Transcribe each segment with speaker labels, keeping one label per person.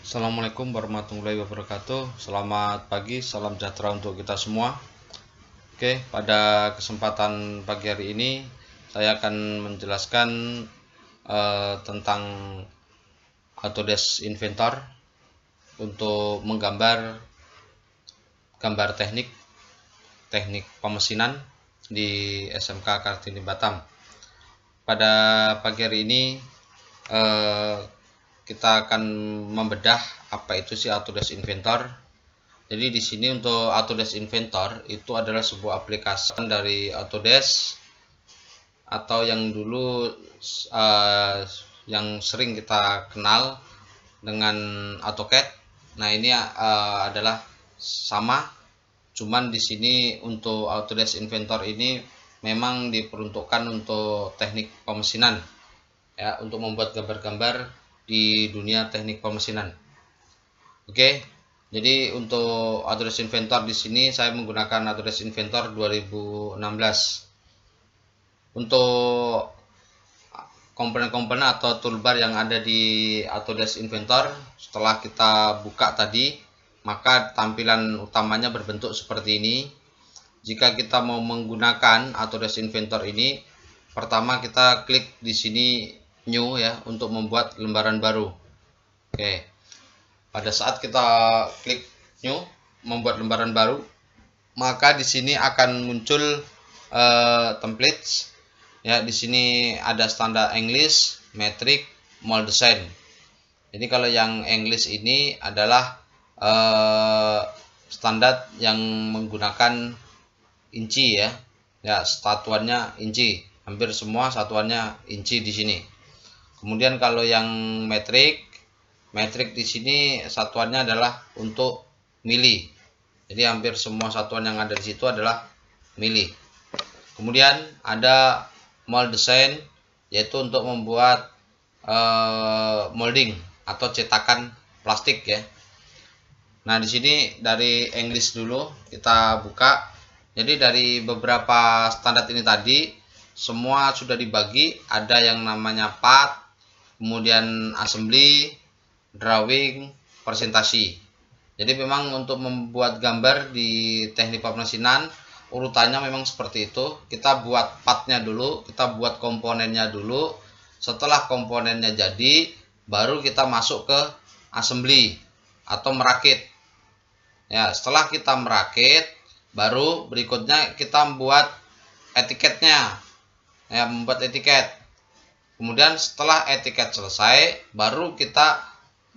Speaker 1: Assalamualaikum warahmatullahi wabarakatuh. Selamat pagi, salam sejahtera untuk kita semua. Oke, pada kesempatan pagi hari ini saya akan menjelaskan tentang Autodesk Inventor untuk menggambar gambar teknik pemesinan di SMK Kartini Batam. Pada pagi hari ini kita akan membedah apa itu sih Autodesk Inventor. Jadi di sini untuk Autodesk Inventor itu adalah sebuah aplikasi dari Autodesk atau yang dulu yang sering kita kenal dengan AutoCAD. Nah, ini adalah sama, cuman di sini untuk Autodesk Inventor ini memang diperuntukkan untuk teknik pemesinan, ya, untuk membuat gambar-gambar di dunia teknik pemesinan. Oke, jadi untuk Autodesk Inventor di sini saya menggunakan Autodesk Inventor 2016. Untuk komponen-komponen atau toolbar yang ada di Autodesk Inventor, setelah kita buka tadi, maka tampilan utamanya berbentuk seperti ini. Jika kita mau menggunakan Autodesk Inventor ini, pertama kita klik di sini New, ya, untuk membuat lembaran baru. Oke, pada saat kita klik New, membuat lembaran baru, maka di sini akan muncul templates. Ya, di sini ada standar English, metric, mold design. Jadi kalau yang English ini adalah standar yang menggunakan inci, ya. Ya, satuannya inci. Hampir semua satuannya inci di sini. Kemudian kalau yang metric di sini satuannya adalah untuk mili. Jadi hampir semua satuan yang ada di situ adalah mili. Kemudian ada mold design, yaitu untuk membuat molding atau cetakan plastik, ya. Nah, di sini dari English dulu kita buka. Jadi dari beberapa standar ini tadi semua sudah dibagi, ada yang namanya part, kemudian assembly, drawing, presentasi. Jadi memang untuk membuat gambar di teknik pemesinan urutannya memang seperti itu. Kita buat partnya dulu, kita buat komponennya dulu. Setelah komponennya jadi, baru kita masuk ke assembly atau merakit. Ya, setelah kita merakit, baru berikutnya kita membuat etiketnya. Ya, membuat etiket. Kemudian setelah etiket selesai, baru kita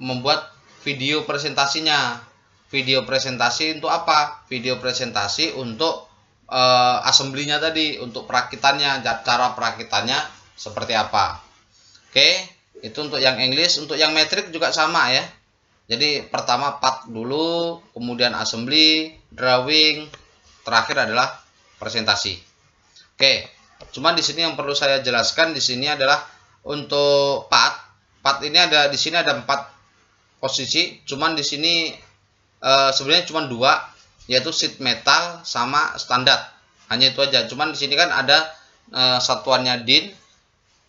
Speaker 1: membuat video presentasinya. Video presentasi untuk apa? Video presentasi untuk assembly-nya tadi, untuk perakitannya, cara perakitannya seperti apa. Oke, itu untuk yang English. Untuk yang metric juga sama, ya. Jadi pertama part dulu, kemudian assembly, drawing, terakhir adalah presentasi. Oke, cuman di sini yang perlu saya jelaskan di sini adalah untuk part ini ada di sini ada 4 posisi, cuman di sini sebenarnya cuma 2, yaitu sheet metal sama standar. Hanya itu aja. Cuman di sini kan ada satuannya DIN,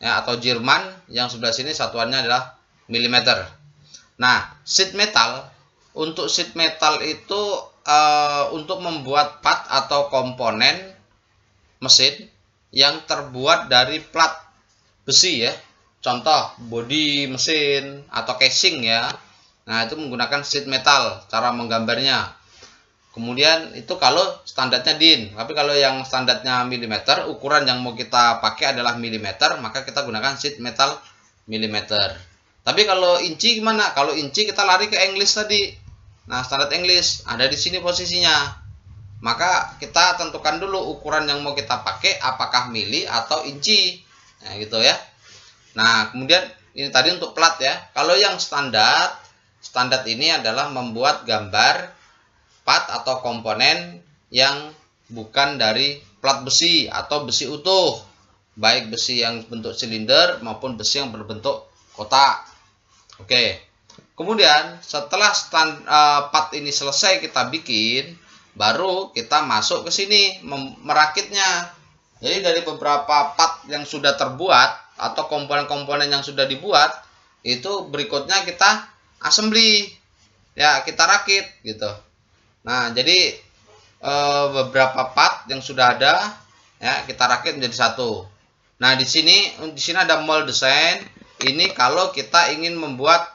Speaker 1: ya, atau Jerman, yang sebelah sini satuannya adalah milimeter. Nah, sheet metal, untuk sheet metal itu untuk membuat part atau komponen mesin yang terbuat dari plat besi, ya. Contoh bodi mesin atau casing, ya. Nah, itu menggunakan sheet metal cara menggambarnya. Kemudian itu kalau standarnya DIN. Tapi kalau yang standarnya milimeter, ukuran yang mau kita pakai adalah milimeter, maka kita gunakan sheet metal milimeter. Tapi kalau inci gimana? Kalau inci kita lari ke English tadi. Nah, standar English ada di sini posisinya. Maka kita tentukan dulu ukuran yang mau kita pakai, apakah mili atau inci. Nah, gitu, ya. Nah, kemudian ini tadi untuk plat, ya. Kalau yang standar ini adalah membuat gambar part atau komponen yang bukan dari plat besi atau besi utuh, baik besi yang bentuk silinder maupun besi yang berbentuk kotak. Oke. Kemudian setelah part ini selesai kita bikin, baru kita masuk ke sini merakitnya. Jadi dari beberapa part yang sudah terbuat atau komponen-komponen yang sudah dibuat, itu berikutnya kita assembly. Ya, kita rakit gitu. Nah, jadi beberapa part yang sudah ada ya kita rakit menjadi satu. Nah, di sini ada mold design. Ini kalau kita ingin membuat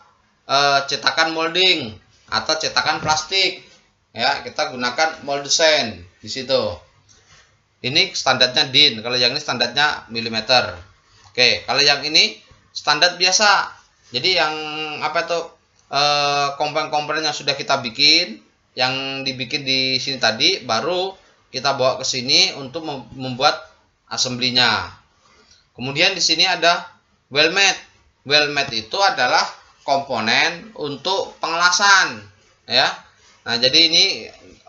Speaker 1: cetakan molding atau cetakan plastik. Ya, kita gunakan mold design di situ. Ini standarnya DIN, kalau yang ini standarnya milimeter. Oke, kalau yang ini standar biasa. Jadi yang apa itu komponen-komponen yang sudah kita bikin, yang dibikin di sini tadi, baru kita bawa ke sini untuk membuat assembly-nya. Kemudian di sini ada well-made. Well-made itu adalah komponen untuk pengelasan, ya. Nah, jadi ini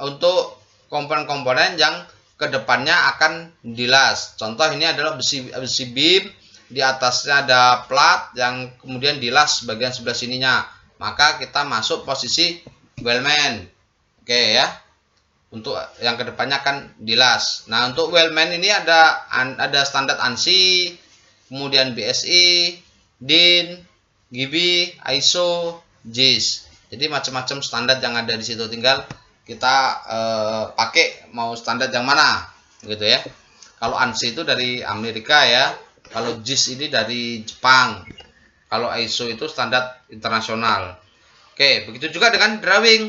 Speaker 1: untuk komponen-komponen yang kedepannya akan dilas. Contoh ini adalah besi beam, di atasnya ada plat yang kemudian dilas bagian sebelah sininya. Maka kita masuk posisi weldment. Oke ya. Untuk yang kedepannya akan dilas. Nah, untuk weldment ini ada standar ANSI, kemudian BSI, DIN, GB, ISO, JIS. Jadi macam-macam standar yang ada di situ, tinggal kita pakai mau standar yang mana gitu ya. Kalau ANSI itu dari Amerika ya, kalau JIS ini dari Jepang, kalau ISO itu standar internasional. Oke, begitu juga dengan drawing.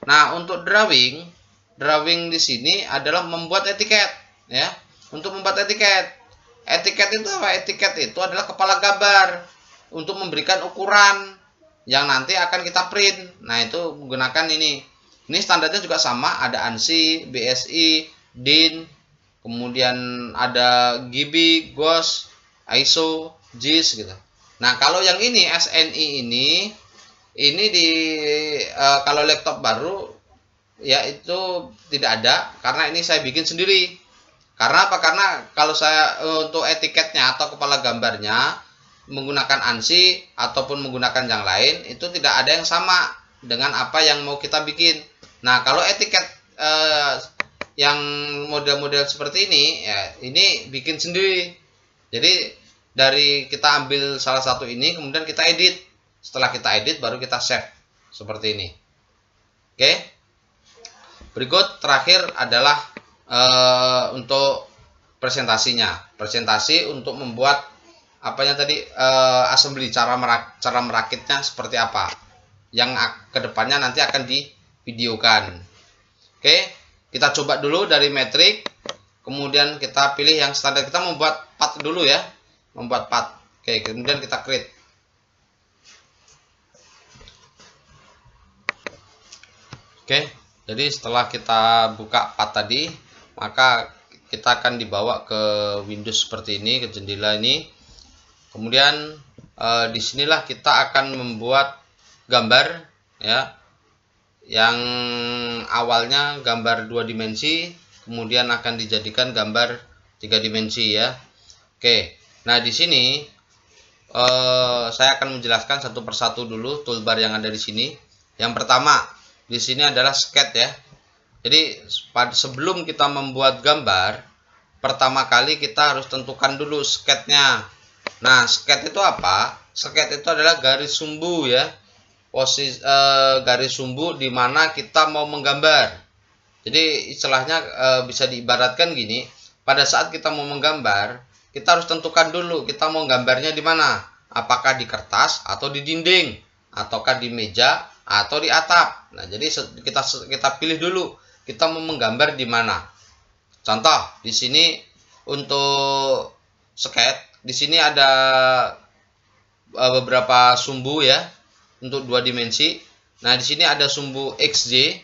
Speaker 1: Nah, untuk drawing di sini adalah membuat etiket ya. Untuk membuat etiket itu apa? Etiket itu adalah kepala gambar untuk memberikan ukuran yang nanti akan kita print. Nah, itu menggunakan ini. Ini standarnya juga sama, ada ANSI, BSI, DIN, kemudian ada GB, GOS, ISO, JIS gitu. Nah, kalau yang ini SNI ini di kalau laptop baru ya itu tidak ada, karena ini saya bikin sendiri. Karena apa? Karena kalau saya untuk etiketnya atau kepala gambarnya menggunakan ANSI ataupun menggunakan yang lain, itu tidak ada yang sama dengan apa yang mau kita bikin. Nah, kalau etiket yang model-model seperti ini ya, ini bikin sendiri. Jadi dari kita ambil salah satu ini, kemudian kita edit. Setelah kita edit baru kita save seperti ini. Oke. Berikut terakhir adalah untuk presentasinya. Presentasi untuk membuat apanya tadi, assembly, cara merakitnya seperti apa, yang kedepannya nanti akan divideokan. Oke, kita coba dulu dari metrik, kemudian kita pilih yang standar. Kita membuat part dulu ya, membuat part. Oke, kemudian kita create. Oke, jadi setelah kita buka part tadi, maka kita akan dibawa ke Windows seperti ini, ke jendela ini. Kemudian disinilah kita akan membuat gambar ya, yang awalnya gambar 2 dimensi, kemudian akan dijadikan gambar 3 dimensi ya. Oke, nah di sini saya akan menjelaskan satu persatu dulu toolbar yang ada di sini. Yang pertama di sini adalah sketch ya. Jadi sebelum kita membuat gambar, pertama kali kita harus tentukan dulu sketchnya. Nah, sketch itu apa? Sketch itu adalah garis sumbu ya. Posisi garis sumbu di mana kita mau menggambar. Jadi istilahnya bisa diibaratkan gini, pada saat kita mau menggambar, kita harus tentukan dulu kita mau gambarnya di mana. Apakah di kertas atau di dinding, ataukah di meja atau di atap. Nah, jadi kita pilih dulu kita mau menggambar di mana. Contoh di sini untuk sketch, di sini ada beberapa sumbu ya. Untuk 2 dimensi. Nah, di sini ada sumbu XY.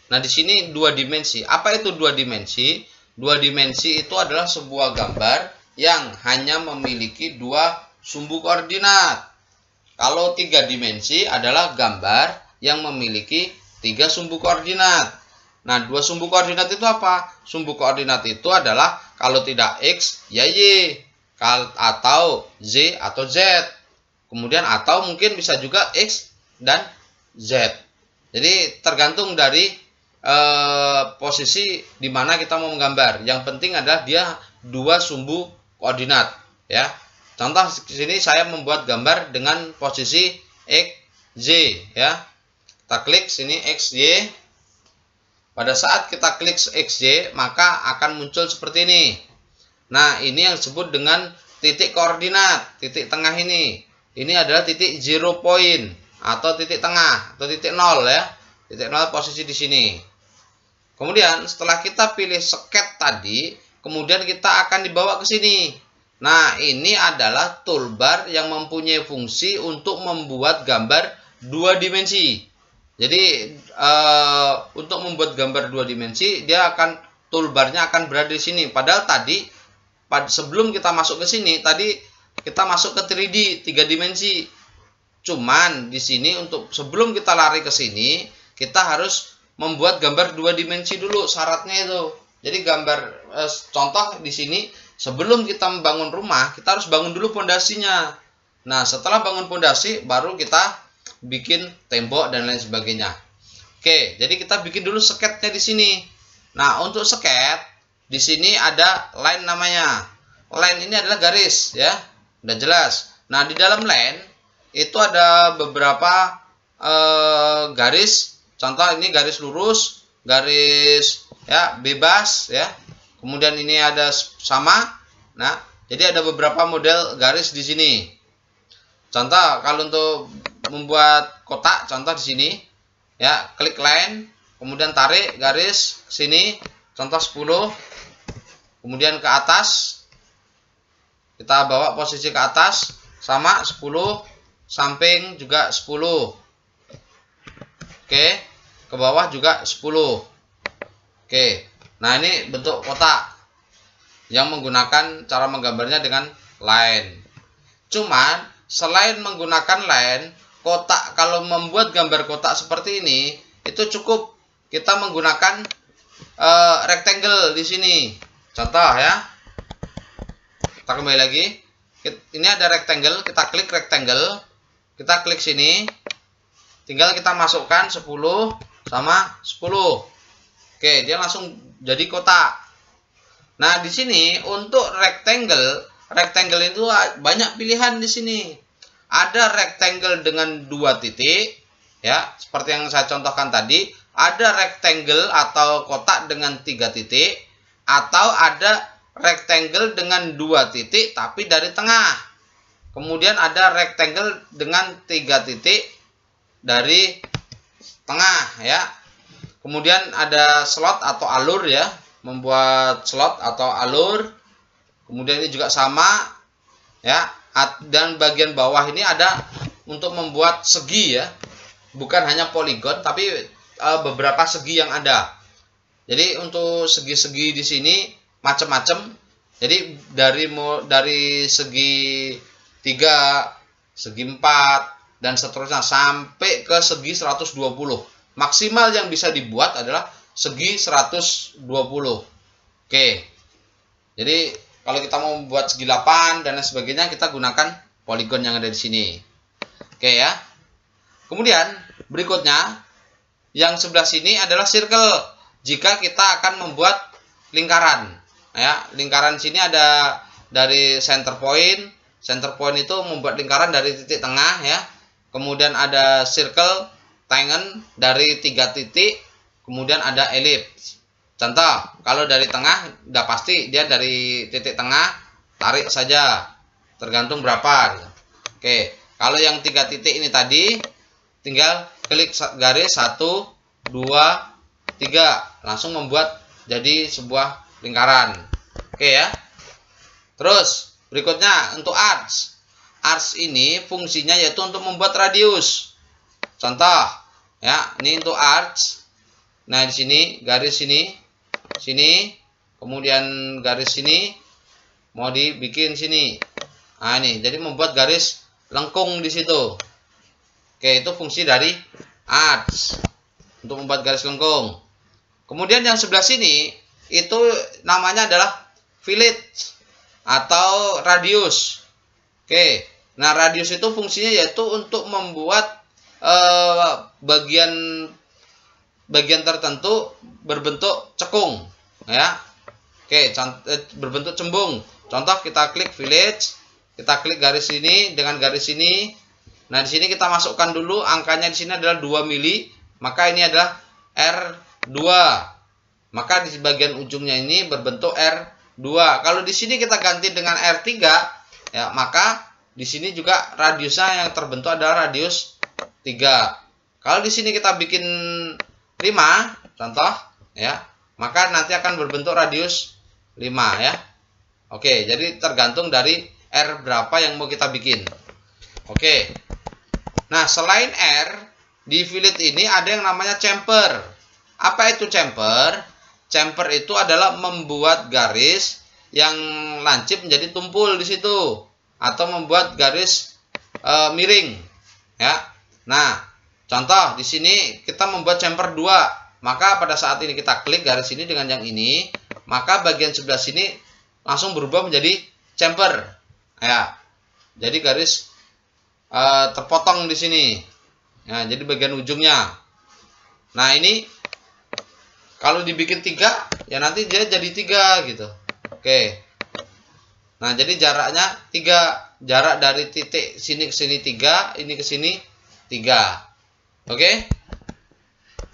Speaker 1: Nah, di sini 2 dimensi. Apa itu 2 dimensi? 2 dimensi itu adalah sebuah gambar yang hanya memiliki 2 sumbu koordinat. Kalau 3 dimensi adalah gambar yang memiliki 3 sumbu koordinat. Nah, 2 sumbu koordinat itu apa? Sumbu koordinat itu adalah kalau tidak X, ya Y. Atau Z atau Z. Kemudian atau mungkin bisa juga X dan Z. Jadi tergantung dari posisi di mana kita mau menggambar. Yang penting adalah dia 2 sumbu koordinat ya. Contoh di sini saya membuat gambar dengan posisi X, ya. Kita klik sini XY. Pada saat kita klik XY, maka akan muncul seperti ini. Nah, ini yang disebut dengan titik koordinat, titik tengah ini. Ini adalah titik 0 point atau titik tengah atau titik 0 ya. Titik 0 posisi di sini. Kemudian setelah kita pilih sket tadi, kemudian kita akan dibawa ke sini. Nah, ini adalah toolbar yang mempunyai fungsi untuk membuat gambar 2 dimensi. Jadi untuk membuat gambar 2 dimensi, dia akan toolbarnya akan berada di sini. Padahal tadi sebelum kita masuk ke sini, tadi kita masuk ke 3D 3 dimensi. Cuman di sini untuk sebelum kita lari ke sini, kita harus membuat gambar 2 dimensi dulu, syaratnya itu. Jadi gambar contoh di sini, sebelum kita membangun rumah, kita harus bangun dulu pondasinya. Nah, setelah bangun pondasi, baru kita bikin tembok dan lain sebagainya. Oke, jadi kita bikin dulu sketnya di sini. Nah, untuk sket di sini ada line namanya. Line ini adalah garis ya, udah jelas. Nah, di dalam line itu ada beberapa garis. Contoh ini garis lurus, garis ya bebas ya. Kemudian ini ada sama. Nah, jadi ada beberapa model garis di sini. Contoh kalau untuk membuat kotak, contoh di sini ya, klik line, kemudian tarik garis sini, contoh 10, kemudian ke atas, kita bawa posisi ke atas sama 10, samping juga 10, oke, ke bawah juga 10, oke. Nah, ini bentuk kotak yang menggunakan cara menggambarnya dengan line. Cuman selain menggunakan line, kotak, kalau membuat gambar kotak seperti ini, itu cukup kita menggunakan rectangle di sini. Contoh ya, kita kembali lagi. Ini ada rectangle, kita klik rectangle, kita klik sini, tinggal kita masukkan 10 sama 10. Oke, dia langsung jadi kotak. Nah, di sini untuk rectangle itu banyak pilihan di sini. Ada rectangle dengan 2 titik ya, seperti yang saya contohkan tadi. Ada rectangle atau kotak dengan 3 titik, atau ada rectangle dengan 2 titik tapi dari tengah. Kemudian ada rectangle dengan 3 titik dari tengah ya. Kemudian ada slot atau alur ya, membuat slot atau alur. Kemudian ini juga sama ya. Dan bagian bawah ini ada untuk membuat segi ya, bukan hanya poligon tapi beberapa segi yang ada. Jadi untuk segi-segi di sini macam-macam. Jadi dari segi 3, segi 4 dan seterusnya sampai ke segi 120. Maksimal yang bisa dibuat adalah segi 120. Oke. Jadi kalau kita mau membuat segi 8 dan lain sebagainya, kita gunakan poligon yang ada di sini. Oke ya. Kemudian berikutnya, yang sebelah sini adalah circle. Jika kita akan membuat lingkaran, ya, lingkaran sini ada dari center point. Center point itu membuat lingkaran dari titik tengah ya. Kemudian ada circle, tangent dari 3 titik. Kemudian ada ellipse. Contoh, kalau dari tengah udah pasti dia dari titik tengah, tarik saja, tergantung berapa gitu. Oke, kalau yang 3 titik ini tadi, tinggal klik garis 1, 2, 3, langsung membuat jadi sebuah lingkaran. Oke ya. Terus berikutnya untuk arcs. Arcs ini fungsinya yaitu untuk membuat radius. Contoh ya, ini untuk arcs. Nah, di sini garis sini, kemudian garis sini mau dibikin sini. Nah, ini jadi membuat garis lengkung di situ. Oke, itu fungsi dari arcs untuk membuat garis lengkung. Kemudian yang sebelah sini itu namanya adalah fillet atau radius. Oke, nah radius itu fungsinya yaitu untuk membuat bagian tertentu berbentuk cekung ya. Oke, berbentuk cembung. Contoh kita klik village, kita klik garis ini dengan garis ini. Nah, di sini kita masukkan dulu angkanya, di sini adalah 2 mili, maka ini adalah R2. Maka di bagian ujungnya ini berbentuk R2. Kalau di sini kita ganti dengan R3, ya, maka di sini juga radiusnya yang terbentuk adalah radius 3. Kalau di sini kita bikin 5, contoh, ya, maka nanti akan berbentuk radius 5, ya. Oke, jadi tergantung dari R berapa yang mau kita bikin. Oke. Nah, selain R, di fillet ini ada yang namanya chamfer. Apa itu chamfer? Chamfer itu adalah membuat garis yang lancip menjadi tumpul di situ, atau membuat garis miring, ya. Nah, contoh di sini kita membuat chamfer 2, maka pada saat ini kita klik garis ini dengan yang ini, maka bagian sebelah sini langsung berubah menjadi chamfer, ya. Jadi garis terpotong di sini, ya, jadi bagian ujungnya. Nah, ini kalau dibikin 3, ya nanti dia jadi 3 gitu. Oke. Nah, jadi jaraknya 3, jarak dari titik sini ke sini 3, ini ke sini 3. Oke.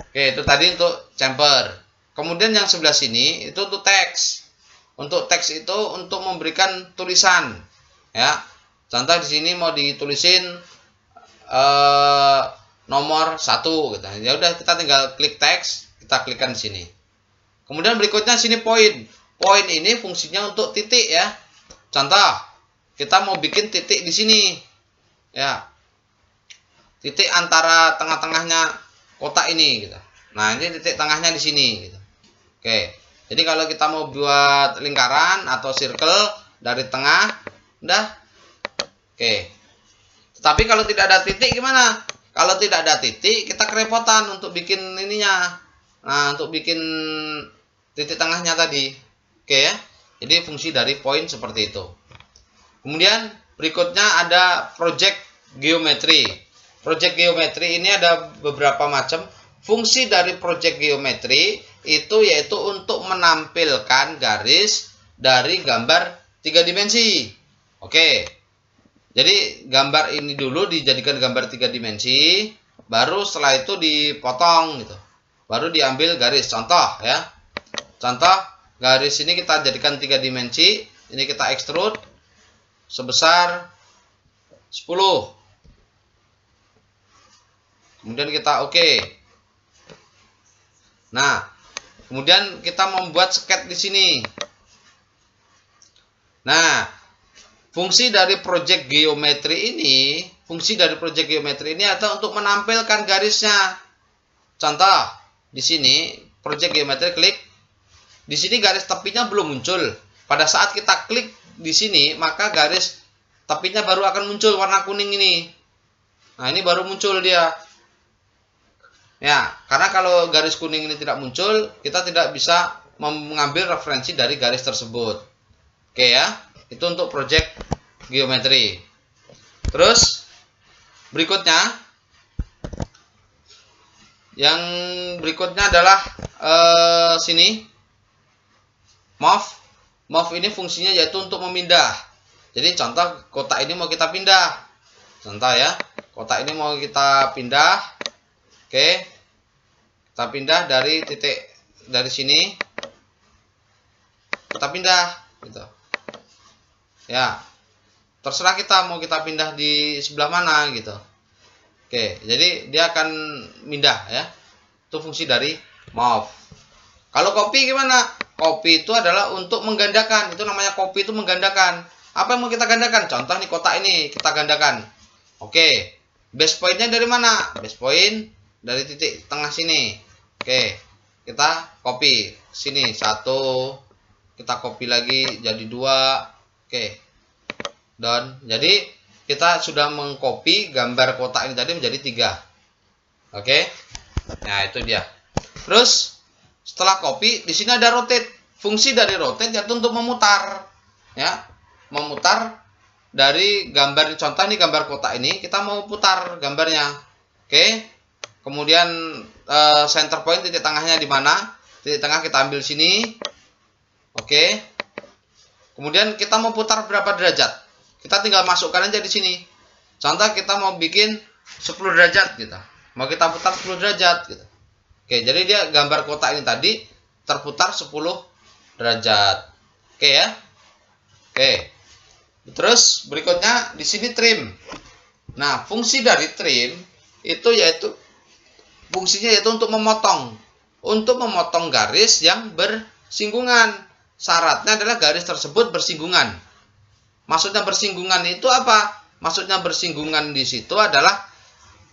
Speaker 1: Oke, itu tadi untuk chamfer. Kemudian yang sebelah sini itu untuk teks. Untuk teks itu untuk memberikan tulisan, ya. Contoh di sini mau ditulisin nomor 1 gitu. Ya udah, kita tinggal klik teks, kita klikkan di sini. Kemudian berikutnya sini poin. Poin ini fungsinya untuk titik, ya. Contoh, kita mau bikin titik di sini, ya. Titik antara tengah-tengahnya kotak ini gitu. Nah, ini titik tengahnya di sini gitu. Oke. Jadi kalau kita mau buat lingkaran atau circle dari tengah, udah. Oke. Tapi kalau tidak ada titik gimana? Kalau tidak ada titik, kita kerepotan untuk bikin ininya. Nah, untuk bikin titik tengahnya tadi. Oke, ya. Jadi fungsi dari poin seperti itu. Kemudian berikutnya ada project geometry. Project geometry ini ada beberapa macam. Fungsi dari project geometry itu yaitu untuk menampilkan garis dari gambar 3 dimensi. Oke. Jadi gambar ini dulu dijadikan gambar 3 dimensi, baru setelah itu dipotong gitu. Baru diambil garis. Contoh, ya. Contoh, garis ini kita jadikan 3 dimensi, ini kita extrude sebesar 10. Kemudian kita oke. Nah, kemudian kita membuat sketch di sini. Nah, fungsi dari project geometry ini adalah untuk menampilkan garisnya. Contoh, di sini project geometry klik. Di sini garis tepinya belum muncul. Pada saat kita klik di sini, maka garis tepinya baru akan muncul warna kuning ini. Nah, ini baru muncul dia. Ya, karena kalau garis kuning ini tidak muncul, kita tidak bisa mengambil referensi dari garis tersebut. Oke, ya. Itu untuk project geometry. Terus berikutnya, yang berikutnya adalah sini move. Move ini fungsinya yaitu untuk memindah. Jadi contoh kotak ini mau kita pindah. Contoh, ya, kotak ini mau kita pindah. Oke, kita pindah dari titik dari sini. Kita pindah, gitu. Ya, terserah kita mau kita pindah di sebelah mana gitu. Oke, jadi dia akan pindah, ya. Itu fungsi dari move. Kalau copy gimana? Copy itu adalah untuk menggandakan. Itu namanya copy, itu menggandakan. Apa yang mau kita gandakan? Contoh nih, kotak ini kita gandakan. Oke, base point-nya dari mana? Base point dari titik tengah sini. Oke, kita copy sini 1, kita copy lagi jadi 2. Oke, done. Jadi kita sudah mengcopy gambar kotak ini tadi menjadi 3. Oke, nah itu dia. Terus setelah copy, di sini ada rotate. Fungsi dari rotate yaitu untuk memutar, ya, memutar dari gambar. Contoh ini gambar kotak ini, kita mau putar gambarnya. Oke, kemudian center point, titik tengahnya di mana? Titik tengah kita ambil sini. Oke, kemudian kita mau putar berapa derajat? Kita tinggal masukkan aja di sini. Contoh kita mau bikin 10 derajat gitu. Mau kita putar 10 derajat gitu. Oke, jadi dia gambar kotak ini tadi terputar 10 derajat. Oke ya. Oke. Terus berikutnya di sini trim. Nah, fungsi dari trim itu fungsinya yaitu untuk memotong garis yang bersinggungan. Syaratnya adalah garis tersebut bersinggungan. Maksudnya bersinggungan itu apa? Maksudnya bersinggungan di situ adalah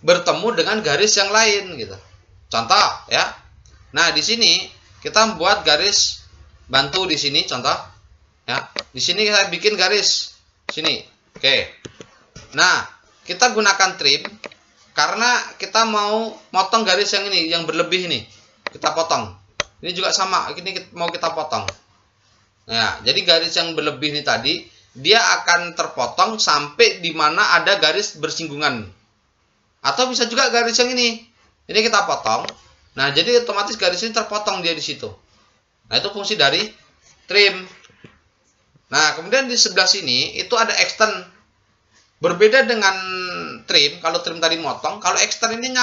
Speaker 1: bertemu dengan garis yang lain gitu. Contoh ya. Nah, di sini kita membuat garis bantu di sini contoh. Ya. Di sini saya bikin garis sini. Oke. Nah, kita gunakan trim karena kita mau motong garis yang ini, yang berlebih ini. Kita potong. Ini juga sama, ini mau kita potong. Nah, jadi garis yang berlebih ini tadi dia akan terpotong sampai di mana ada garis bersinggungan. Atau bisa juga garis yang ini. Ini kita potong. Nah, jadi otomatis garis ini terpotong dia di situ. Nah, itu fungsi dari trim. Nah, kemudian di sebelah sini itu ada extend. Berbeda dengan trim, kalau trim tadi motong, kalau extend ini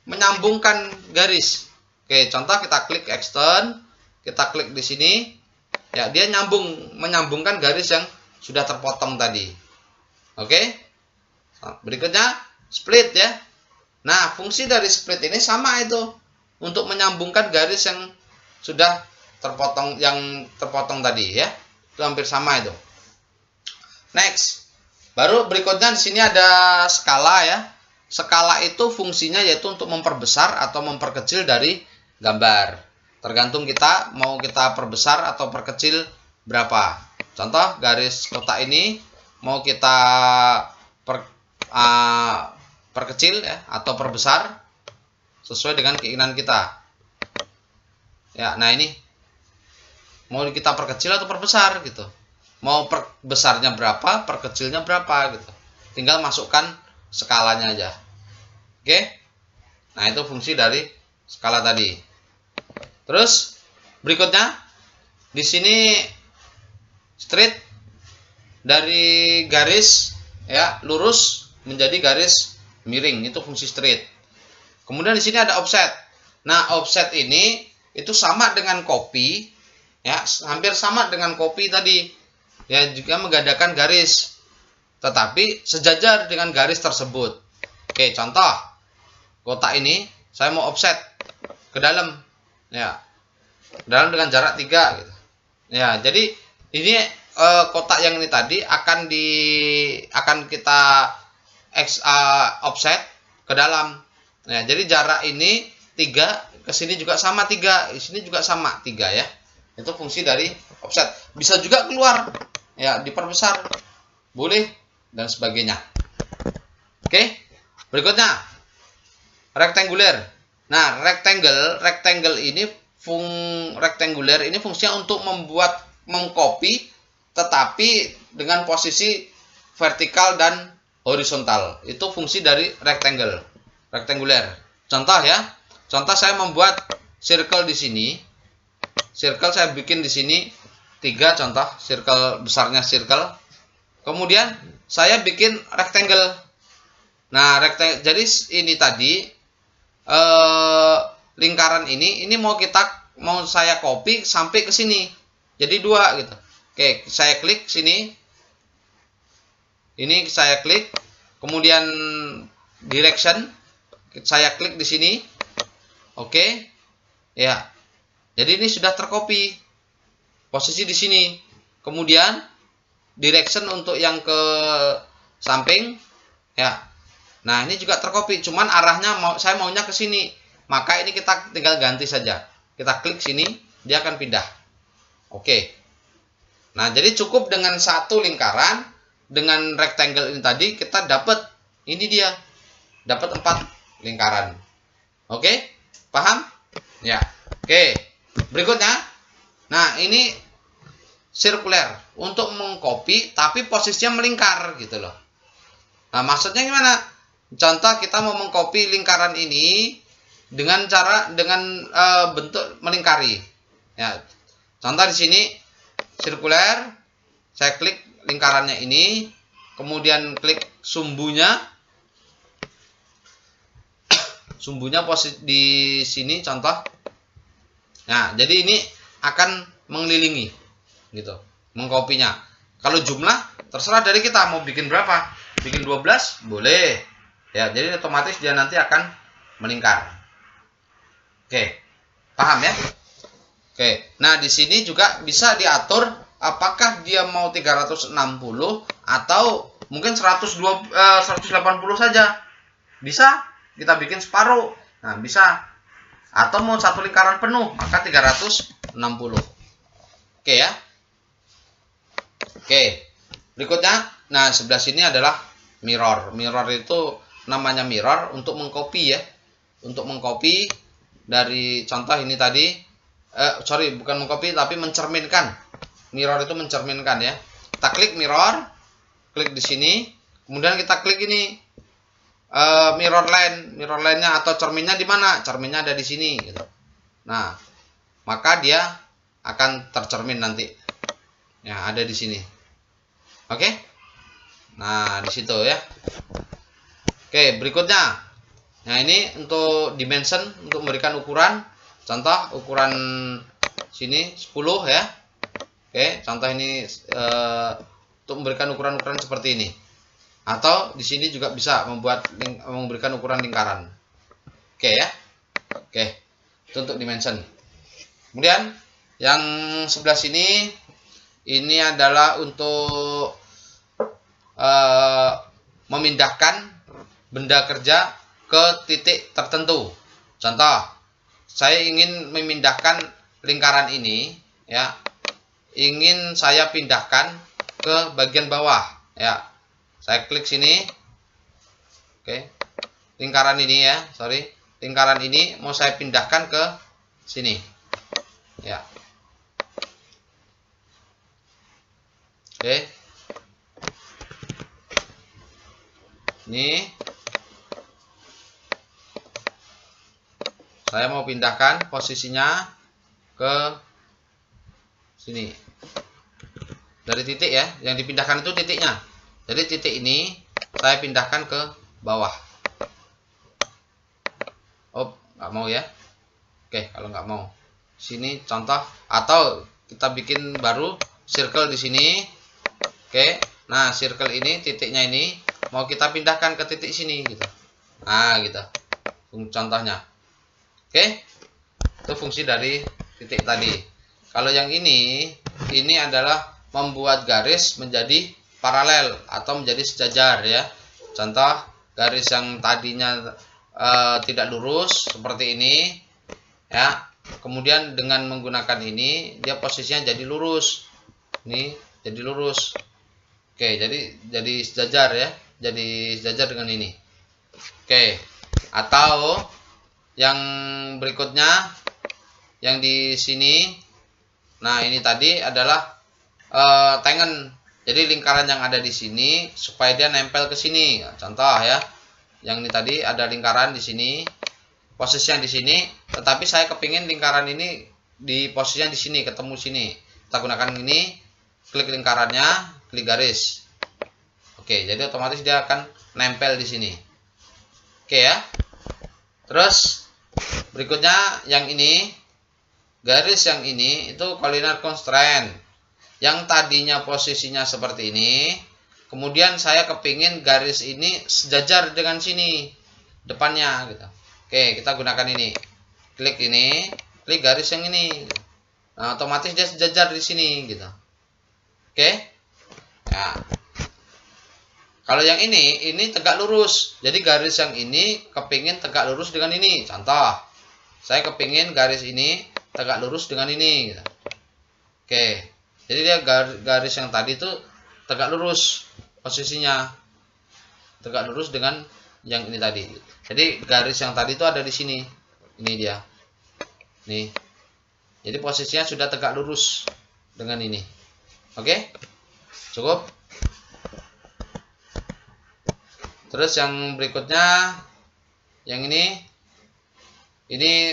Speaker 1: menyambungkan garis. Oke, contoh kita klik extend, kita klik di sini. Ya, dia menyambungkan garis yang sudah terpotong tadi. Oke. Berikutnya split ya. Nah, fungsi dari split ini sama itu, untuk menyambungkan garis yang sudah terpotong tadi ya. Itu hampir sama itu. Next. Baru berikutnya di sini ada skala ya. Skala itu fungsinya yaitu untuk memperbesar atau memperkecil dari gambar. Tergantung kita mau kita perbesar atau perkecil berapa. Contoh garis kotak ini mau kita perkecil ya atau perbesar sesuai dengan keinginan kita. Ya, nah ini mau kita perkecil atau perbesar gitu. Mau perbesarnya berapa, perkecilnya berapa gitu. Tinggal masukkan skalanya aja. Oke. Nah, itu fungsi dari skala tadi. Terus berikutnya di sini straight dari garis ya lurus menjadi garis miring, itu fungsi straight. Kemudian di sini ada offset. Nah, offset ini itu sama dengan copy ya, hampir sama dengan copy tadi. Ya, juga menggandakan garis tetapi sejajar dengan garis tersebut. Oke, contoh kotak ini saya mau offset ke dalam. Ya, dalam dengan jarak 3 gitu. Ya, jadi ini kotak yang ini tadi akan kita offset ke dalam. Nah, jadi jarak ini 3, ke sini juga sama 3, di sini juga sama 3 ya. Itu fungsi dari offset. Bisa juga keluar. Ya, diperbesar. Boleh dan sebagainya. Oke. Berikutnya rectangular. Nah, rectangle ini rectangular ini fungsinya untuk mengcopy tetapi dengan posisi vertikal dan horizontal. Itu fungsi dari rectangular. Contoh ya. Contoh saya membuat circle di sini. Circle saya bikin di sini 3 contoh, circle besarnya circle. Kemudian saya bikin rectangle. Nah, jadi ini tadi lingkaran ini mau saya copy sampai ke sini. Jadi 2 gitu. Oke, saya klik sini. Ini saya klik, kemudian direction saya klik di sini. Oke. Ya. Jadi ini sudah tercopy. Posisi di sini. Kemudian direction untuk yang ke samping ya. Nah, ini juga tercopy, cuman arahnya saya maunya ke sini. Maka ini kita tinggal ganti saja. Kita klik sini, dia akan pindah. Oke. Nah, jadi cukup dengan satu lingkaran dengan rectangle ini tadi kita dapat ini dia. Dapat 4 lingkaran. Oke? Paham? Ya. Oke. Berikutnya. Nah, ini circular untuk mengcopy tapi posisinya melingkar gitu loh. Nah, maksudnya gimana? Contoh kita mau mengcopy lingkaran ini dengan bentuk melingkari. Ya. Contoh di sini sirkuler, saya klik lingkarannya ini, kemudian klik sumbunya. Sumbunya posisi di sini contoh. Nah, jadi ini akan mengelilingi gitu, mengkopinya. Kalau jumlah terserah dari kita mau bikin berapa. Bikin 12 boleh. Ya, jadi otomatis dia nanti akan melingkar. Oke. Paham ya? Oke. Nah, di sini juga bisa diatur apakah dia mau 360 atau mungkin 180 saja. Bisa kita bikin separuh. Nah, bisa. Atau mau satu lingkaran penuh, maka 360. Oke ya. Oke. Berikutnya, nah sebelah sini adalah mirror. Mirror itu namanya mirror untuk mengcopy ya. Untuk mengcopy dari contoh ini tadi. Sorry, bukan mengcopy tapi mencerminkan. Mirror itu mencerminkan ya. Kita klik mirror, klik di sini, kemudian kita klik ini mirror line-nya atau cerminnya di mana? Cerminnya ada di sini gitu. Nah, maka dia akan tercermin nanti. Ya, ada di sini. Oke? Nah, di situ ya. Oke, berikutnya. Nah, ini untuk dimension, untuk memberikan ukuran. Contoh ukuran sini 10 ya. Oke, contoh ini untuk memberikan ukuran-ukuran seperti ini. Atau di sini juga bisa memberikan ukuran lingkaran. Oke ya. Oke. Itu untuk dimension. Kemudian yang sebelah sini ini adalah untuk memindahkan benda kerja ke titik tertentu. Contoh, saya ingin memindahkan lingkaran ini ya. Ingin saya pindahkan ke bagian bawah ya. Saya klik sini. Oke. Lingkaran ini ya, sorry. Lingkaran ini mau saya pindahkan ke sini. Ya. Oke. Ini. Saya mau pindahkan posisinya ke sini. Dari titik ya, yang dipindahkan itu titiknya. Jadi titik ini saya pindahkan ke bawah. Oh, nggak mau ya. Oke, kalau nggak mau. Sini contoh. Atau kita bikin baru circle di sini. Oke. Nah, circle ini, titiknya ini mau kita pindahkan ke titik sini gitu. Nah, gitu. Contohnya. Oke. Itu fungsi dari titik tadi. Kalau yang ini adalah membuat garis menjadi paralel atau menjadi sejajar ya. Contoh garis yang tadinya tidak lurus seperti ini ya. Kemudian dengan menggunakan ini dia posisinya jadi lurus. Ini jadi lurus. Oke, jadi sejajar ya. Jadi sejajar dengan ini. Oke. Atau yang berikutnya yang di sini. Nah, ini tadi adalah tangen. Jadi lingkaran yang ada di sini supaya dia nempel ke sini. Contoh ya. Yang ini tadi ada lingkaran di sini. Posisinya di sini, tetapi saya kepingin lingkaran ini di posisinya di sini, ketemu sini. Kita gunakan ini, klik lingkarannya, klik garis. Oke, jadi otomatis dia akan nempel di sini. Oke ya. Terus berikutnya yang ini, garis yang ini itu collinear constraint. Yang tadinya posisinya seperti ini, kemudian saya kepingin garis ini sejajar dengan sini, depannya gitu. Oke, kita gunakan ini. Klik ini, klik garis yang ini. Nah, otomatis dia sejajar di sini gitu. Oke. Nah. Kalau yang ini tegak lurus. Jadi garis yang ini kepingin tegak lurus dengan ini. Contoh, saya kepingin garis ini tegak lurus dengan ini gitu. Oke. Jadi dia garis yang tadi itu tegak lurus posisinya. Tegak lurus dengan yang ini tadi. Jadi garis yang tadi itu ada di sini. Ini dia. Nih. Jadi posisinya sudah tegak lurus dengan ini. Oke? Cukup? Terus yang berikutnya yang ini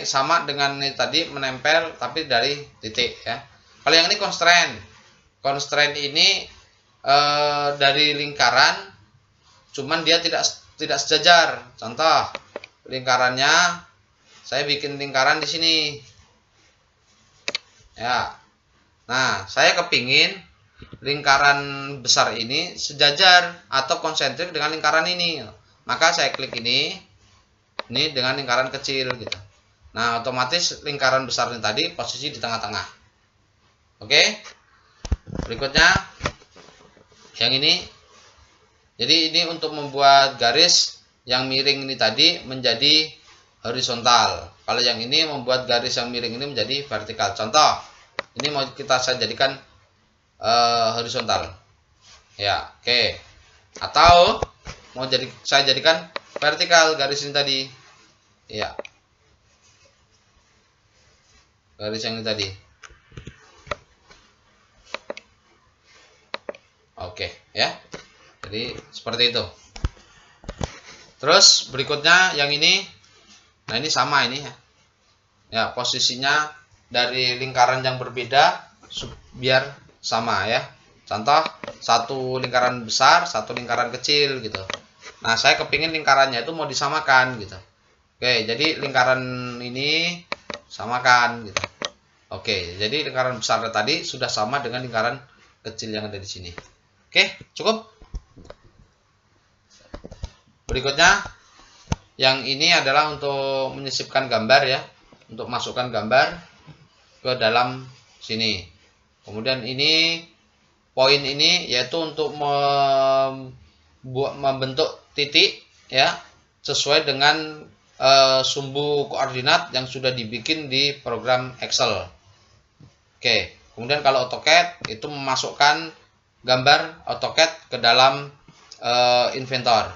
Speaker 1: sama dengan ini tadi, menempel tapi dari titik ya. Kalau yang ini constraint. Constraint ini dari lingkaran, cuman dia tidak sejajar. Contoh, lingkarannya saya bikin lingkaran di sini. Ya. Nah, saya kepingin lingkaran besar ini sejajar atau konsentrik dengan lingkaran ini. Maka saya klik ini dengan lingkaran kecil gitu. Nah, otomatis lingkaran besar ini tadi posisi di tengah-tengah. Oke. Berikutnya yang ini. Jadi ini untuk membuat garis yang miring ini tadi menjadi horizontal. Kalau yang ini membuat garis yang miring ini menjadi vertikal. Contoh, ini mau saya jadikan horizontal. Ya, oke. Atau mau saya jadikan vertikal garis ini tadi. Ya. Garis yang ini tadi. Oke, ya. Jadi seperti itu. Terus berikutnya yang ini. Nah, ini sama ini ya. Ya, posisinya dari lingkaran yang berbeda biar sama ya. Contoh, satu lingkaran besar, satu lingkaran kecil gitu. Nah, saya kepingin lingkarannya itu mau disamakan gitu. Oke, jadi lingkaran ini samakan gitu. Oke, jadi lingkaran besar tadi sudah sama dengan lingkaran kecil yang ada di sini. Oke, cukup. Berikutnya, yang ini adalah untuk menyisipkan gambar ya, untuk masukkan gambar ke dalam sini. Kemudian ini poin ini yaitu untuk membentuk titik ya sesuai dengan sumbu koordinat yang sudah dibikin di program Excel. Oke, kemudian kalau AutoCAD itu memasukkan gambar AutoCAD ke dalam inventor.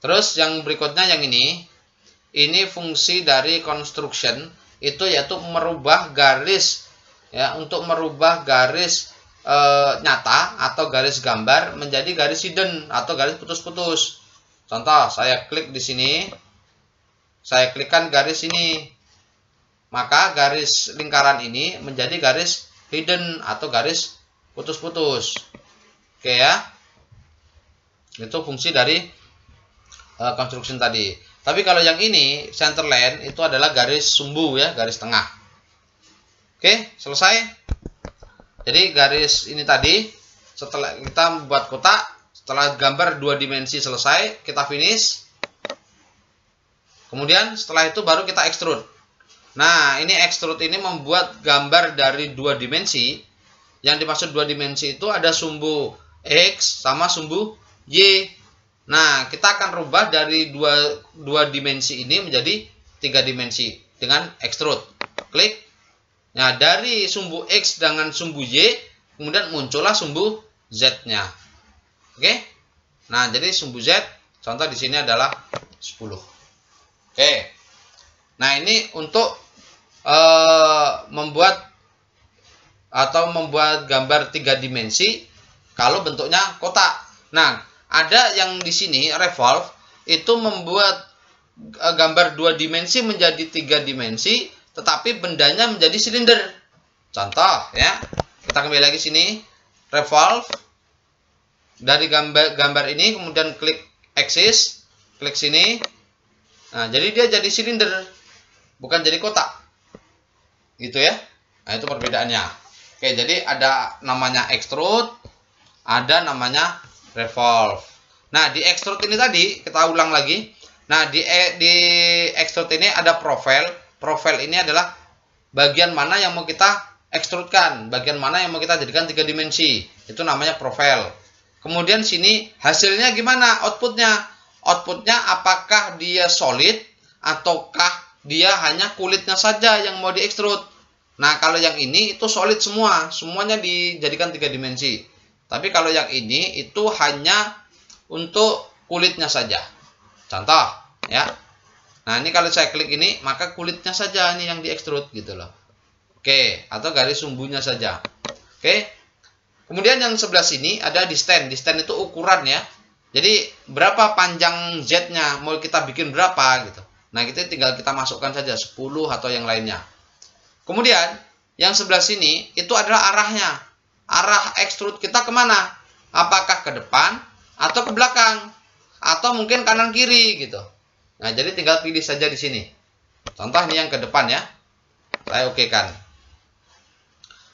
Speaker 1: Terus yang berikutnya yang ini fungsi dari construction itu yaitu merubah garis ya, untuk merubah garis nyata atau garis gambar menjadi garis hidden atau garis putus-putus. Contoh, saya klik di sini, saya klikkan garis ini, maka garis lingkaran ini menjadi garis hidden atau garis putus-putus. Oke ya, itu fungsi dari construction tadi. Tapi kalau yang ini center line itu adalah garis sumbu ya, garis tengah. Oke, selesai. Jadi garis ini tadi setelah kita membuat kotak, setelah gambar 2 dimensi selesai, kita finish. Kemudian setelah itu baru kita extrude. Nah, ini extrude ini membuat gambar dari 2 dimensi. Yang dimaksud 2 dimensi itu ada sumbu X sama sumbu Y. Nah, kita akan rubah dari dua dimensi ini menjadi 3 dimensi dengan extrude. Klik. Nah, dari sumbu X dengan sumbu Y, kemudian muncullah sumbu Z-nya. Oke? Nah, jadi sumbu Z, contoh di sini adalah 10. Oke. Nah, ini untuk membuat gambar 3 dimensi kalau bentuknya kotak. Nah, ada yang di sini revolve itu membuat gambar 2 dimensi menjadi 3 dimensi, tetapi bendanya menjadi silinder. Contoh ya, kita kembali lagi sini, revolve dari gambar ini, kemudian klik axis, klik sini. Nah, jadi dia jadi silinder, bukan jadi kotak. Gitu ya. Nah, itu perbedaannya. Oke, jadi ada namanya extrude, ada namanya revolve. Nah, di extrude ini tadi kita ulang lagi. Nah, di extrude ini ada profile. Profile ini adalah bagian mana yang mau kita extrudekan, bagian mana yang mau kita jadikan 3 dimensi. Itu namanya profile. Kemudian sini hasilnya gimana? Outputnya. Outputnya apakah dia solid ataukah dia hanya kulitnya saja yang mau di extrude. Nah, kalau yang ini itu solid semua, semuanya dijadikan 3 dimensi. Tapi kalau yang ini itu hanya untuk kulitnya saja. Contoh, ya. Nah, ini kalau saya klik ini, maka kulitnya saja ini yang di extrude gitu loh. Oke, atau garis sumbunya saja. Oke. Kemudian yang sebelah sini ada distance. Distance itu ukuran ya. Jadi berapa panjang Z-nya, mau kita bikin berapa gitu. Nah, kita tinggal kita masukkan saja 10 atau yang lainnya. Kemudian yang sebelah sini itu adalah arahnya. arah extrude kita kemana? Apakah ke depan atau ke belakang? Atau mungkin kanan kiri gitu. Nah, jadi tinggal pilih saja di sini. Contoh ini yang ke depan ya. Saya okekan.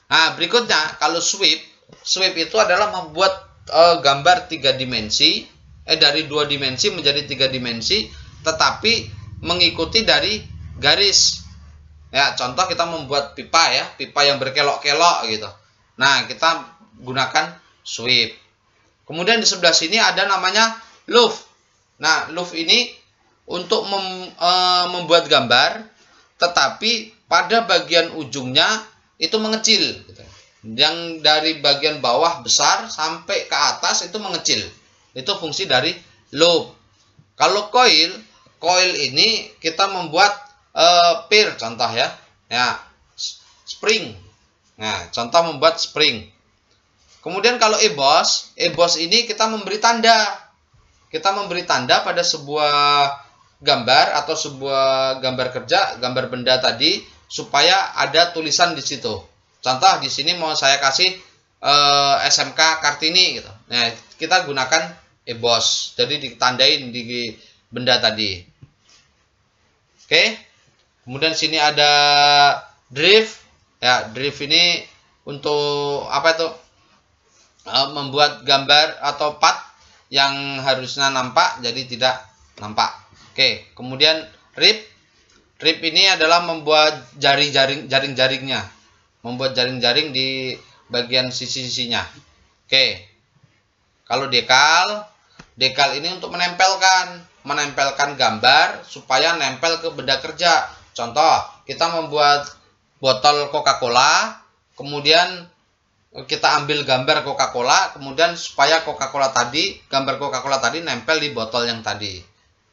Speaker 1: Nah, berikutnya kalau sweep itu adalah membuat gambar 3 dimensi, dari 2 dimensi menjadi 3 dimensi, tetapi mengikuti dari garis. Ya, contoh kita membuat pipa ya, pipa yang berkelok-kelok gitu. Nah, kita gunakan sweep. Kemudian di sebelah sini ada namanya loop. Nah, loop ini untuk membuat gambar, tetapi pada bagian ujungnya itu mengecil. Gitu. Yang dari bagian bawah besar sampai ke atas itu mengecil. Itu fungsi dari loop. Kalau coil ini kita membuat pier contoh ya. Ya, spring. Nah, contoh membuat spring. Kemudian kalau emboss ini kita memberi tanda. Kita memberi tanda pada sebuah gambar atau sebuah gambar kerja, gambar benda tadi supaya ada tulisan di situ. Contoh di sini mau saya kasih SMK Kartini gitu. Nah, kita gunakan emboss. Jadi ditandain di benda tadi. Oke. Kemudian sini ada drift. Ya, drift ini untuk apa itu? Membuat gambar atau path yang harusnya nampak jadi tidak nampak. Oke, kemudian rip. Rip ini adalah membuat jaring-jaringnya. Membuat jaring-jaring di bagian sisi-sisinya. Oke. Kalau dekal ini untuk menempelkan gambar supaya nempel ke benda kerja. Contoh, kita membuat botol Coca-Cola, kemudian kita ambil gambar Coca-Cola, kemudian supaya gambar Coca-Cola tadi nempel di botol yang tadi.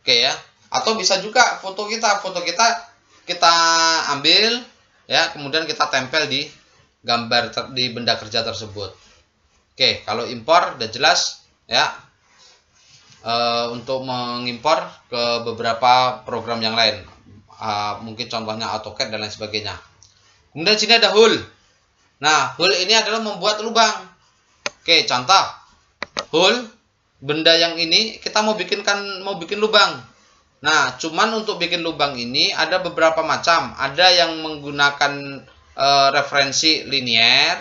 Speaker 1: Oke ya. Atau bisa juga foto kita ambil ya, kemudian kita tempel di gambar di benda kerja tersebut. Oke, kalau impor udah jelas ya. Untuk mengimpor ke beberapa program yang lain. Mungkin contohnya AutoCAD dan lain sebagainya. Kemudian sini ada hole. Nah, hole ini adalah membuat lubang. Oke, contoh hole, benda yang ini kita mau bikin lubang. Nah, cuman untuk bikin lubang ini ada beberapa macam. Ada yang menggunakan referensi linear,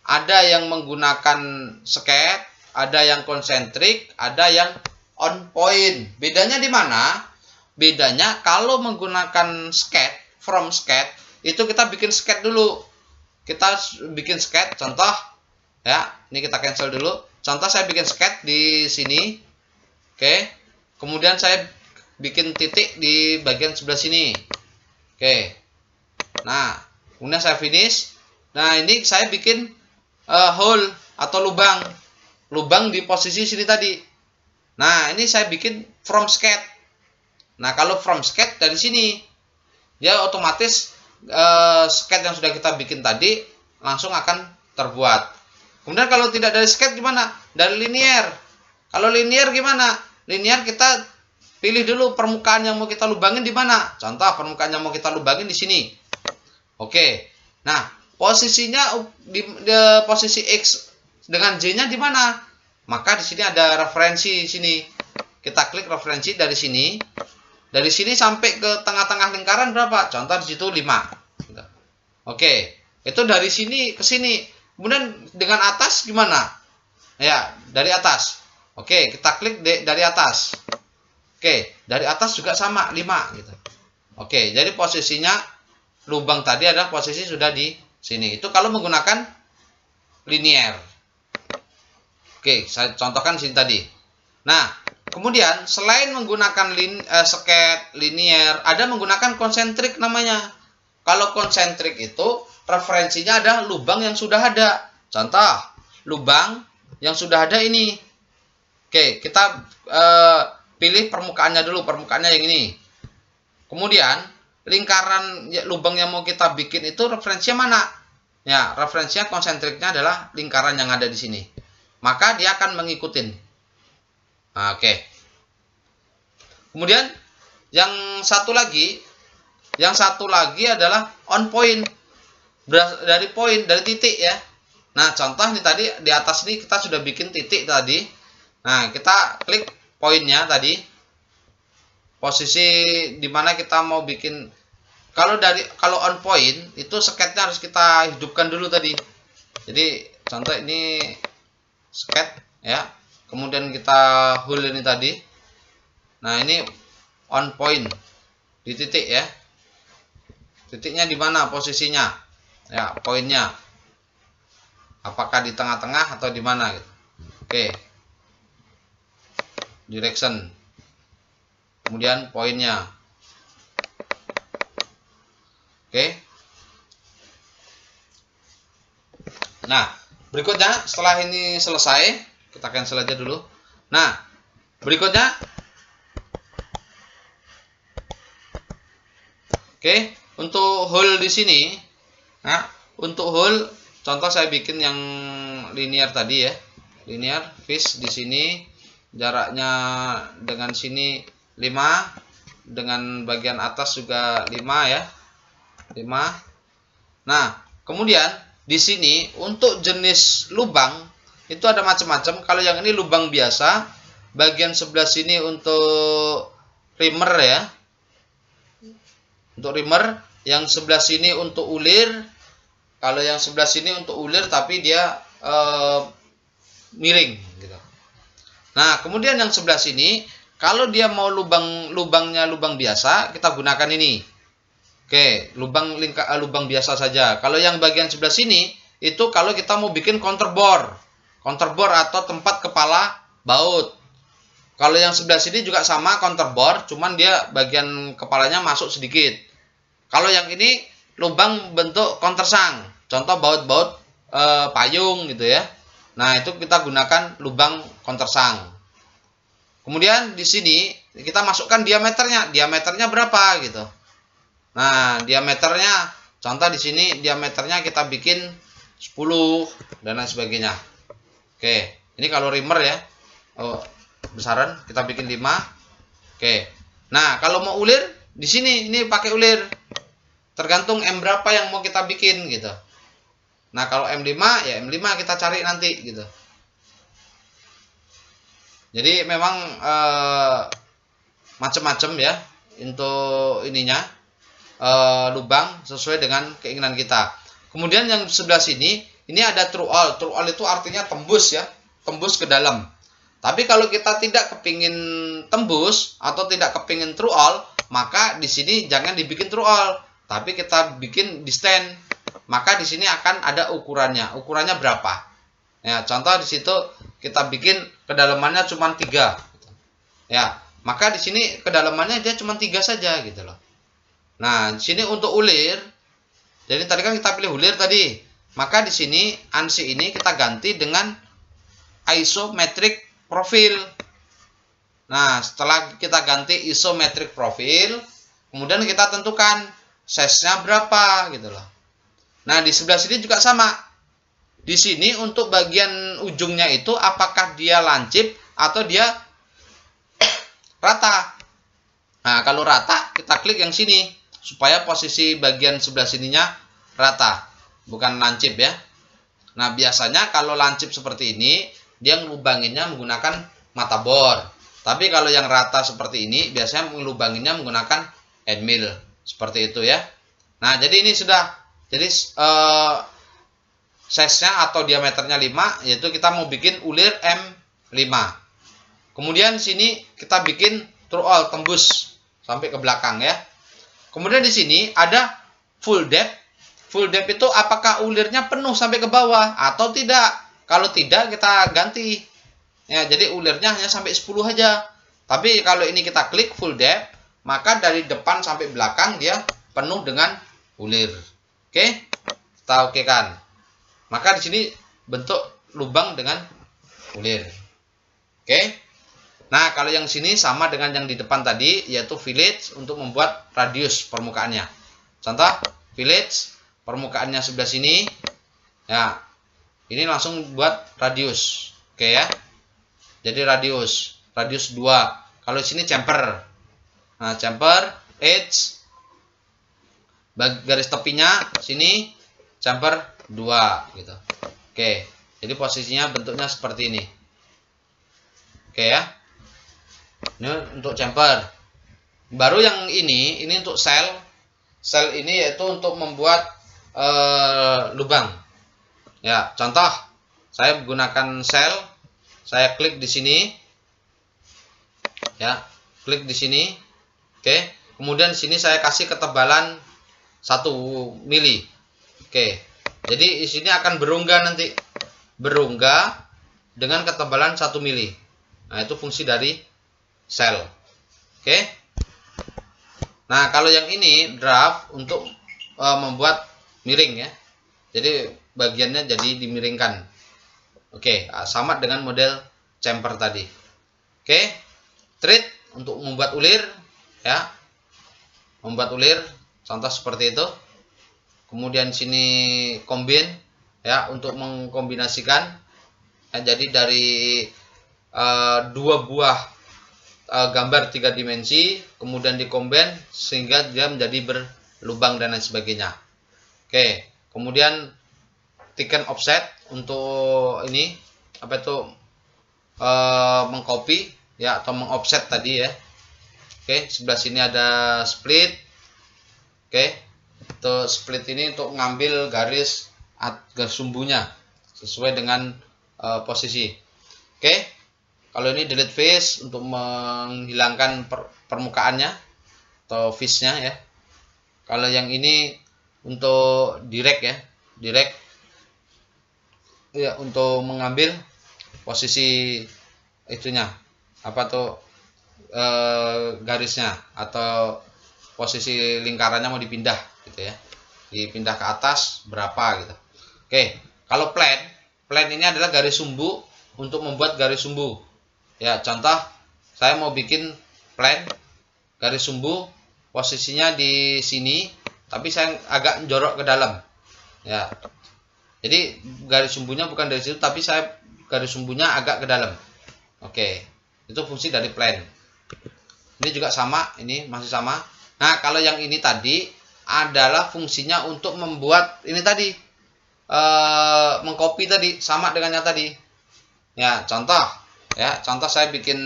Speaker 1: ada yang menggunakan sketch, ada yang konsentrik, ada yang on point. Bedanya di mana? Bedanya kalau menggunakan sketch, from sketch, itu kita bikin sketch dulu. Kita bikin sketch, contoh ya, ini kita cancel dulu. Contoh saya bikin sketch di sini. Oke. Kemudian saya bikin titik di bagian sebelah sini. Oke. Nah, kemudian saya finish. Nah, ini saya bikin hole atau lubang di posisi sini tadi. Nah, ini saya bikin from sketch. Nah, kalau from sketch dari sini, ya otomatis sketch yang sudah kita bikin tadi langsung akan terbuat. Kemudian kalau tidak dari sketch gimana? Dari linear. Kalau linear gimana? Linear kita pilih dulu permukaan yang mau kita lubangin di mana. Contoh permukaan yang mau kita lubangin di sini. Oke. Nah, posisinya di posisi X dengan Y-nya di mana? Maka di sini ada referensi sini. Kita klik referensi dari sini. Dari sini sampai ke tengah-tengah lingkaran berapa? Contoh di situ 5. Oke, itu dari sini ke sini. Kemudian dengan atas gimana? Ya, dari atas. Oke, kita klik dari atas. Oke, dari atas juga sama 5 gitu. Oke, jadi posisinya lubang tadi adalah posisi sudah di sini. Itu kalau menggunakan linear. Oke, saya contohkan sini tadi. Nah, kemudian selain menggunakan sketch linear, ada menggunakan konsentrik namanya. Kalau konsentrik itu referensinya ada lubang yang sudah ada. Contoh, lubang yang sudah ada ini. Oke, kita pilih permukaannya dulu, permukaannya yang ini. Kemudian lingkaran lubang yang mau kita bikin itu referensinya mana? Ya, referensinya konsentriknya adalah lingkaran yang ada di sini. Maka dia akan mengikuti. Nah, oke. Kemudian yang satu lagi adalah on point. Dari titik ya. Nah, contoh nih tadi di atas ini kita sudah bikin titik tadi. Nah, kita klik poinnya tadi. Posisi dimana kita mau bikin. Kalau on point itu sketnya harus kita hidupkan dulu tadi. Jadi contoh ini sket ya. Kemudian kita hole ini tadi. Nah, ini on point di titik ya. Titiknya di mana posisinya? Ya, poinnya. Apakah di tengah-tengah atau di mana gitu. Oke. Direction. Kemudian poinnya. Oke. Nah, berikutnya setelah ini selesai, kita cancel aja dulu. Nah, berikutnya oke, untuk hole di sini. Nah, untuk hole contoh saya bikin yang linear tadi ya. Linear fish di sini jaraknya dengan sini 5, dengan bagian atas juga 5 ya. 5. Nah, kemudian di sini untuk jenis lubang itu ada macam-macam. Kalau yang ini lubang biasa, bagian sebelah sini untuk rimmer ya. Untuk rimmer, yang sebelah sini untuk ulir. Kalau yang sebelah sini untuk ulir tapi dia miring gitu. Nah, kemudian yang sebelah sini kalau dia mau lubangnya lubang biasa, kita gunakan ini. Oke, lubang biasa saja. Kalau yang bagian sebelah sini itu kalau kita mau bikin counterbore atau tempat kepala baut. Kalau yang sebelah sini juga sama counterbore, cuman dia bagian kepalanya masuk sedikit. Kalau yang ini lubang bentuk countersang, contoh baut-baut payung gitu ya. Nah, itu kita gunakan lubang countersang. Kemudian di sini kita masukkan diameternya. Diameternya berapa gitu. Nah, diameternya contoh di sini diameternya kita bikin 10 dan lain sebagainya. Oke, ini kalau rimmer ya. Besaran kita bikin 5. Oke. Nah, kalau mau ulir di sini ini pakai ulir. Tergantung M berapa yang mau kita bikin gitu. Nah, kalau M5 ya M5 kita cari nanti gitu. Jadi memang macam-macam ya untuk ininya lubang sesuai dengan keinginan kita. Kemudian yang sebelah sini ini ada through all. Through all itu artinya tembus ya, tembus ke dalam. Tapi kalau kita tidak kepingin tembus atau tidak kepingin through all, maka di sini jangan dibikin through all, tapi kita bikin distance. Maka di sini akan ada ukurannya. Ukurannya berapa? Ya, contoh di situ kita bikin kedalamannya cuma 3. Ya, maka di sini kedalamannya dia cuma 3 saja gitu loh. Nah, di sini untuk ulir. Jadi tadi kan kita pilih ulir tadi. Maka di sini ANSI ini kita ganti dengan isometric profile. Nah, setelah kita ganti isometric profile, kemudian kita tentukan size-nya berapa gitu loh. Nah, di sebelah sini juga sama. Di sini untuk bagian ujungnya itu apakah dia lancip atau dia rata. Nah, kalau rata kita klik yang sini supaya posisi bagian sebelah sininya rata, bukan lancip ya. Nah, biasanya kalau lancip seperti ini dia ngelubanginnya menggunakan mata bor. Tapi kalau yang rata seperti ini biasanya ngelubanginnya menggunakan end mill. Seperti itu ya. Nah, jadi ini sudah. Jadi size-nya atau diameternya 5, yaitu kita mau bikin ulir M5. Kemudian sini kita bikin through all, tembus sampai ke belakang ya. Kemudian di sini ada full depth. Full depth itu apakah ulirnya penuh sampai ke bawah atau tidak. Kalau tidak kita ganti. Ya, jadi ulirnya hanya sampai 10 aja. Tapi kalau ini kita klik full depth, maka dari depan sampai belakang dia penuh dengan ulir. Oke, kita okekan. Maka di sini bentuk lubang dengan ulir. Oke. Nah, kalau yang sini sama dengan yang di depan tadi, yaitu village untuk membuat radius permukaannya. Contoh, village permukaannya sebelah sini. Ya, ini langsung buat radius. Oke ya. Jadi radius 2. Kalau di sini chamfer. Nah, chamfer, edge, garis tepinya sini chamfer 2 gitu. Oke, jadi posisinya bentuknya seperti ini. Oke ya. Ini untuk chamber. Baru yang ini untuk sel. Sel ini yaitu untuk membuat lubang. Ya, contoh saya menggunakan sel. Saya klik di sini. Ya, klik di sini. Oke. Kemudian di sini saya kasih ketebalan 1 mili. Oke. Jadi di sini akan berungga nanti. Berungga dengan ketebalan 1 mili. Nah, itu fungsi dari sel. Oke. Nah, kalau yang ini draft untuk membuat miring ya. Jadi bagiannya jadi dimiringkan. Oke, sama dengan model chamber tadi. Oke. Treat untuk membuat ulir ya. Membuat ulir contoh seperti itu. Kemudian sini combine ya untuk mengkombinasikan ya, jadi dari dua buah gambar 3 dimensi kemudian dikombin sehingga dia menjadi berlubang dan lain sebagainya. Oke, kemudian thicken offset untuk ini apa itu mengcopy ya atau mengoffset tadi ya. Oke, sebelah sini ada split. Oke, itu split ini untuk ngambil garis sumbunya sesuai dengan posisi. Oke, kalau ini delete face untuk menghilangkan permukaannya atau face-nya ya. Kalau yang ini untuk direct ya, direct ya untuk mengambil posisi itunya apa tuh garisnya atau posisi lingkarannya mau dipindah gitu ya, dipindah ke atas berapa gitu. Oke, kalau plan ini adalah garis sumbu untuk membuat garis sumbu ya. Contoh saya mau bikin plan garis sumbu posisinya di sini tapi saya agak jorok ke dalam ya. Jadi garis sumbunya bukan dari situ tapi saya garis sumbunya agak ke dalam. Oke, itu fungsi dari plan. Ini juga sama, ini masih sama. Nah, kalau yang ini tadi adalah fungsinya untuk membuat ini tadi mengcopy tadi sama dengan yang tadi. Ya, contoh saya bikin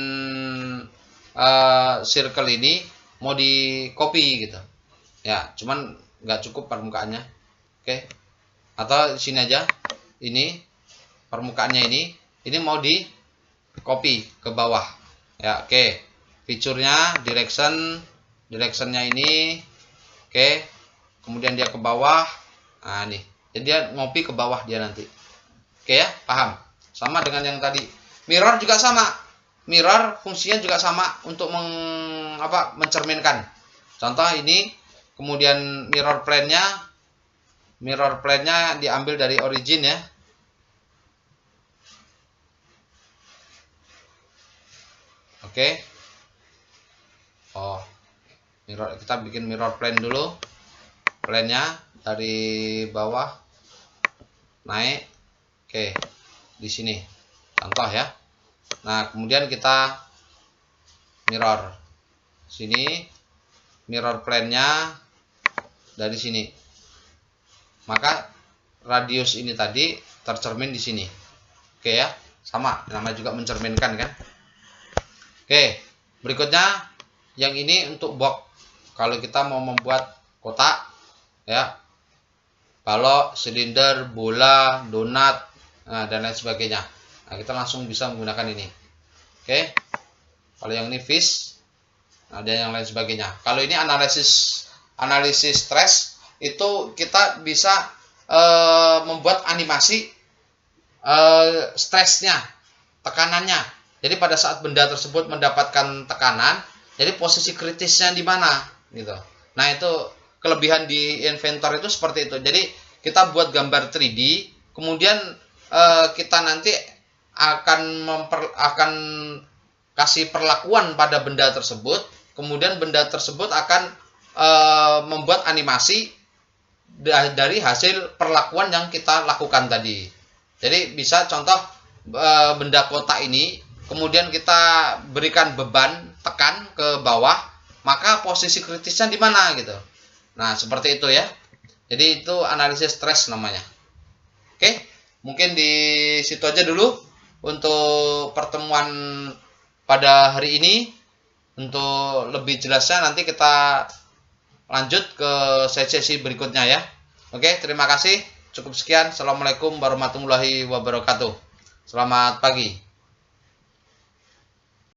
Speaker 1: circle ini mau di copy gitu. Ya, cuman nggak cukup permukaannya. Oke. Atau di sini aja. Ini permukaannya ini mau di copy ke bawah. Ya, oke. Feature-nya directionnya ini. Oke. Kemudian dia ke bawah. Nah, nih. Jadi dia ngopi ke bawah dia nanti. Oke ya, paham? Sama dengan yang tadi. Mirror juga sama. Mirror fungsinya juga sama untuk mencerminkan. Contoh ini, kemudian mirror plane-nya diambil dari origin ya. Oke. Oh, kita bikin mirror plane dulu. Plane-nya dari bawah naik. Oke, di sini. Contoh ya. Nah, kemudian kita mirror sini, mirror plane-nya dari sini. Maka radius ini tadi tercermin di sini. Oke ya, sama, namanya juga mencerminkan kan. Oke, berikutnya yang ini untuk box. Kalau kita mau membuat kotak ya, balok, silinder, bola, donat, dan lain sebagainya. Nah, kita langsung bisa menggunakan ini. Oke. Kalau yang ini fish, ada yang lain sebagainya. Kalau ini analisis stress, itu kita bisa membuat animasi stresnya, tekanannya. Jadi pada saat benda tersebut mendapatkan tekanan, jadi posisi kritisnya di mana gitu. Nah, itu kelebihan di Inventor itu seperti itu. Jadi kita buat gambar 3D, kemudian kita nanti akan kasih perlakuan pada benda tersebut, kemudian benda tersebut akan membuat animasi dari hasil perlakuan yang kita lakukan tadi. Jadi bisa contoh benda kotak ini, kemudian kita berikan beban tekan ke bawah, maka posisi kritisnya di mana gitu. Nah, seperti itu ya. Jadi itu analisis stres namanya. Oke, mungkin di situ aja dulu untuk pertemuan pada hari ini. Untuk lebih jelasnya nanti kita lanjut ke sesi berikutnya ya. Oke, terima kasih. Cukup sekian. Assalamualaikum warahmatullahi wabarakatuh. Selamat pagi.